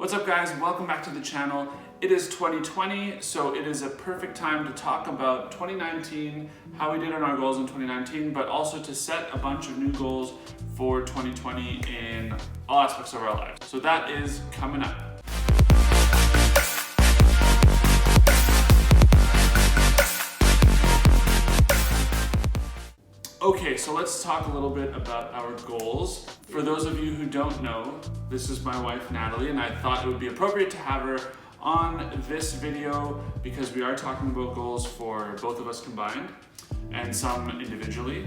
What's up guys, welcome back to the channel. It is 2020, so it is a perfect time to talk about 2019, how we did on our goals in 2019, but also to set a bunch of new goals for 2020 in all aspects of our lives. So that is coming up. Okay, so let's talk a little bit about our goals. For those of you who don't know, this is my wife Natalie, and I thought it would be appropriate to have her on this video because we are talking about goals for both of us combined and some individually.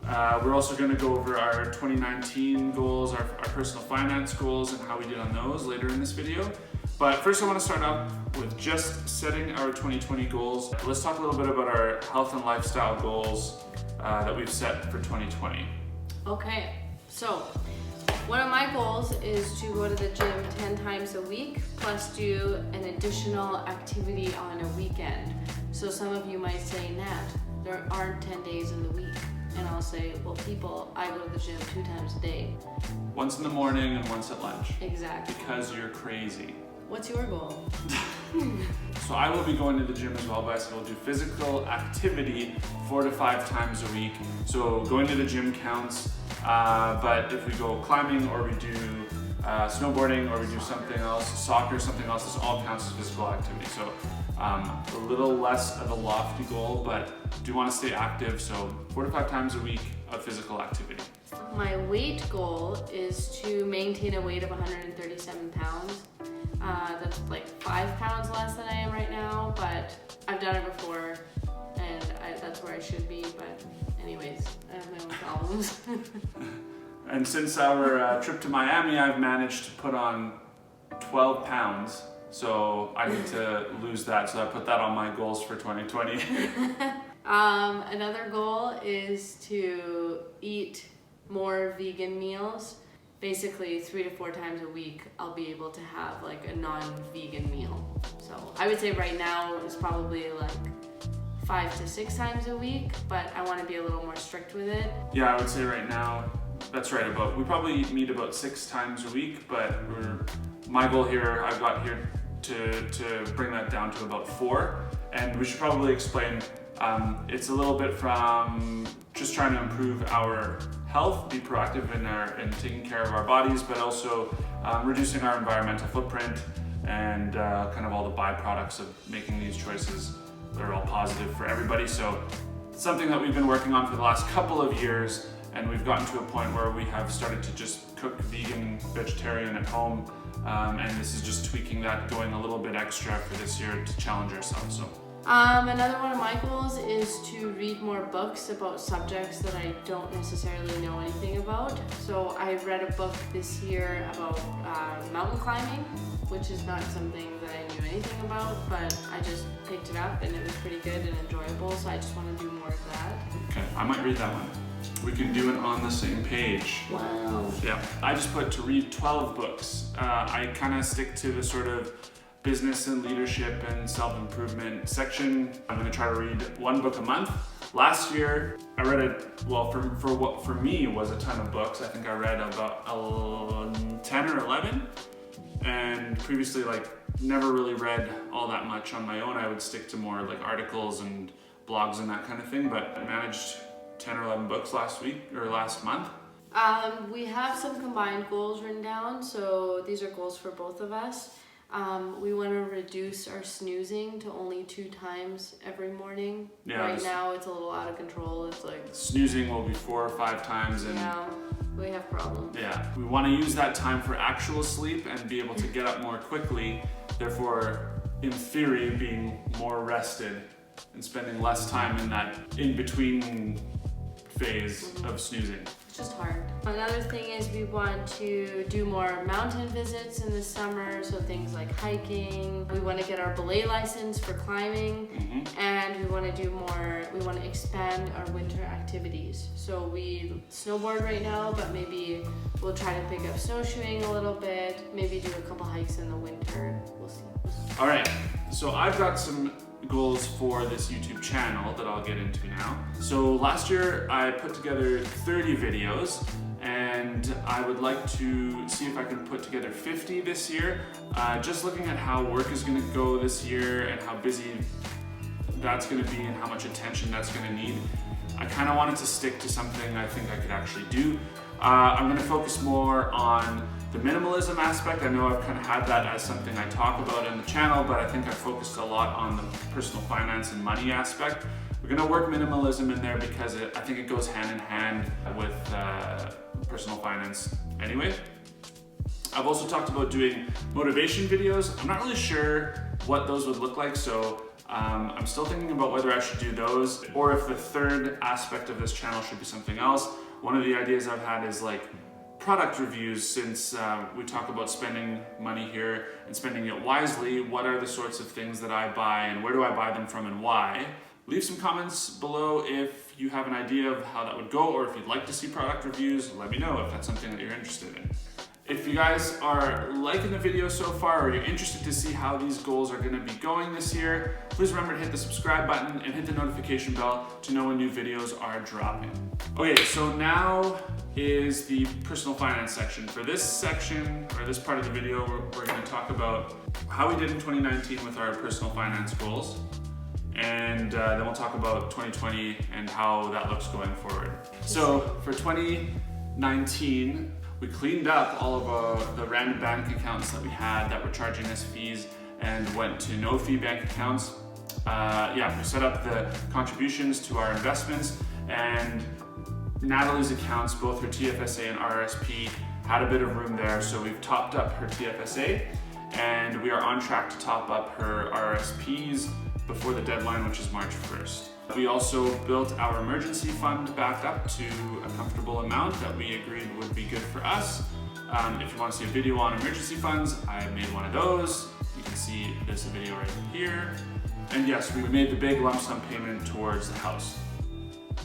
We're also going to go over our 2019 goals, our personal finance goals, and how we did on those later in this video. But first I want to start off with just setting our 2020 goals. Let's talk a little bit about our health and lifestyle goals that we've set for 2020. Okay, so one of my goals is to go to the gym 10 times a week, plus do an additional activity on a weekend. So some of you might say, Nat, there aren't 10 days in the week. And I'll say, well people, I go to the gym 2 times a day. Once in the morning and once at lunch. Exactly. Because you're crazy. What's your goal? So I will be going to the gym as well, but I said we'll do physical activity 4 to 5 times a week. So going to the gym counts, but if we go climbing or we do snowboarding or we do something else, soccer, something else, this all counts as physical activity. So a little less of a lofty goal, but do want to stay active. So 4 to 5 times a week of physical activity. My weight goal is to maintain a weight of 137 pounds. That's like 5 pounds less than I am right now, but I've done it before and that's where I should be, but anyways, I have my own problems. And since our trip to Miami, I've managed to put on 12 pounds, so I need to lose that, so I put that on my goals for 2020. Another goal is to eat more vegan meals. Basically 3 to 4 times a week I'll be able to have like a non-vegan meal. So I would say right now it's probably like 5 to 6 times a week, but I want to be a little more strict with it. Yeah, I would say right now, that's right, we probably meet about 6 times a week, but my goal here, I've got here to bring that down to about 4. And we should probably explain, it's a little bit from just trying to improve our health, be proactive in taking care of our bodies, but also reducing our environmental footprint and kind of all the byproducts of making these choices that are all positive for everybody. So it's something that we've been working on for the last couple of years, and we've gotten to a point where we have started to just cook vegan, vegetarian at home, and this is just tweaking that, going a little bit extra for this year to challenge ourselves. So. Another one of my goals is to read more books about subjects that I don't necessarily know anything about. So I read a book this year about mountain climbing, which is not something that I knew anything about, but I just picked it up and it was pretty good and enjoyable, so I just want to do more of that. Okay, I might read that one. We can do it on the same page. Wow. Yeah, I just put to read 12 books. I kind of stick to the sort of business and leadership and self-improvement section. I'm going to try to read 1 book a month. Last year, I read for what for me was a ton of books. I think I read about 10 or 11, and previously never really read all that much on my own. I would stick to more like articles and blogs and that kind of thing, but I managed 10 or 11 books last month. We have some combined goals written down, so these are goals for both of us. We want to reduce our snoozing to only 2 times every morning. Yeah, right now it's a little out of control. It's like snoozing will be 4 or 5 times, and yeah, we have problems. Yeah, we want to use that time for actual sleep and be able to get up more quickly. Therefore, in theory, being more rested and spending less time in that in-between phase of snoozing. It's just hard. Another thing is we want to do more mountain visits in the summer, so things like hiking. We want to get our belay license for climbing, and we want to expand our winter activities. So we snowboard right now, but maybe we'll try to pick up snowshoeing a little bit, maybe do a couple hikes in the winter. We'll see. All right, so I've got some goals for this YouTube channel that I'll get into now. So last year I put together 30 videos, and and I would like to see if I can put together 50 this year. Just looking at how work is going to go this year and how busy that's going to be and how much attention that's going to need. I kind of wanted to stick to something I think I could actually do. I'm going to focus more on the minimalism aspect. I know I've kind of had that as something I talk about in the channel, but I think I focused a lot on the personal finance and money aspect. We're going to work minimalism in there because I think it goes hand in hand with personal finance anyway. I've also talked about doing motivation videos. I'm not really sure what those would look like, so I'm still thinking about whether I should do those or if the third aspect of this channel should be something else. One of the ideas I've had is like product reviews, since we talk about spending money here and spending it wisely. What are the sorts of things that I buy and where do I buy them from and why? Leave some comments below if you have an idea of how that would go, or if you'd like to see product reviews. Let me know if that's something that you're interested in. If you guys are liking the video so far, or you're interested to see how these goals are going to be going this year, please remember to hit the subscribe button and hit the notification bell to know when new videos are dropping. Okay, so now is the personal finance section. For this section, or this part of the video, we're going to talk about how we did in 2019 with our personal finance goals. And then we'll talk about 2020 and how that looks going forward. So for 2019, we cleaned up all of the random bank accounts that we had that were charging us fees and went to no fee bank accounts. We set up the contributions to our investments, and Natalie's accounts, both her TFSA and RRSP, had a bit of room there. So we've topped up her TFSA and we are on track to top up her RRSPs before the deadline, which is March 1st. We also built our emergency fund back up to a comfortable amount that we agreed would be good for us. If you want to see a video on emergency funds, I made one of those. You can see this video right here. And yes, we made the big lump sum payment towards the house.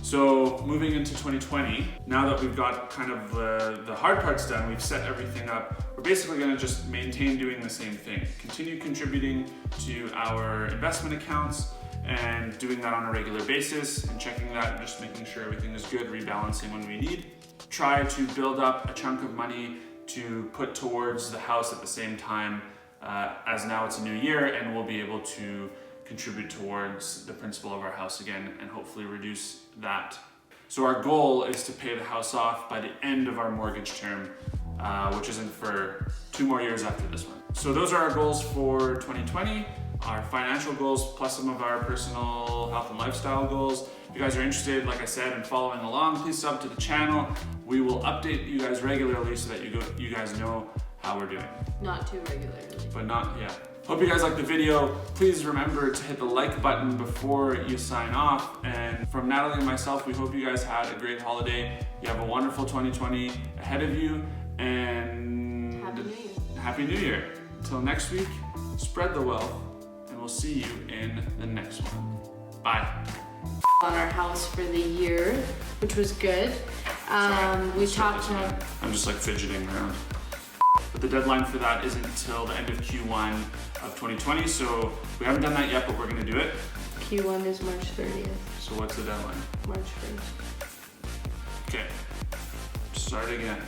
So moving into 2020, now that we've got kind of the hard parts done, we've set everything up, we're basically going to just maintain doing the same thing. Continue contributing to our investment accounts and doing that on a regular basis and checking that, just making sure everything is good, rebalancing when we need. Try to build up a chunk of money to put towards the house at the same time, as now it's a new year and we'll be able to contribute towards the principal of our house again and hopefully reduce that. So our goal is to pay the house off by the end of our mortgage term, which isn't for 2 more years after this one. So those are our goals for 2020, our financial goals, plus some of our personal health and lifestyle goals. If you guys are interested, like I said, in following along, please sub to the channel. We will update you guys regularly so that you guys know how we're doing. Not too regularly. But not, yeah. Hope you guys liked the video. Please remember to hit the like button before you sign off. And from Natalie and myself, we hope you guys had a great holiday. You have a wonderful 2020 ahead of you. And Happy New Year. Happy New Year. Until next week, spread the wealth, and we'll see you in the next one. Bye. On our house for the year, which was good. We talked about... I'm just like fidgeting around. But the deadline for that isn't until the end of Q1 of 2020, so we haven't done that yet, but we're gonna do it. Q1 is March 30th. So what's the deadline? March 1st. Okay, start again.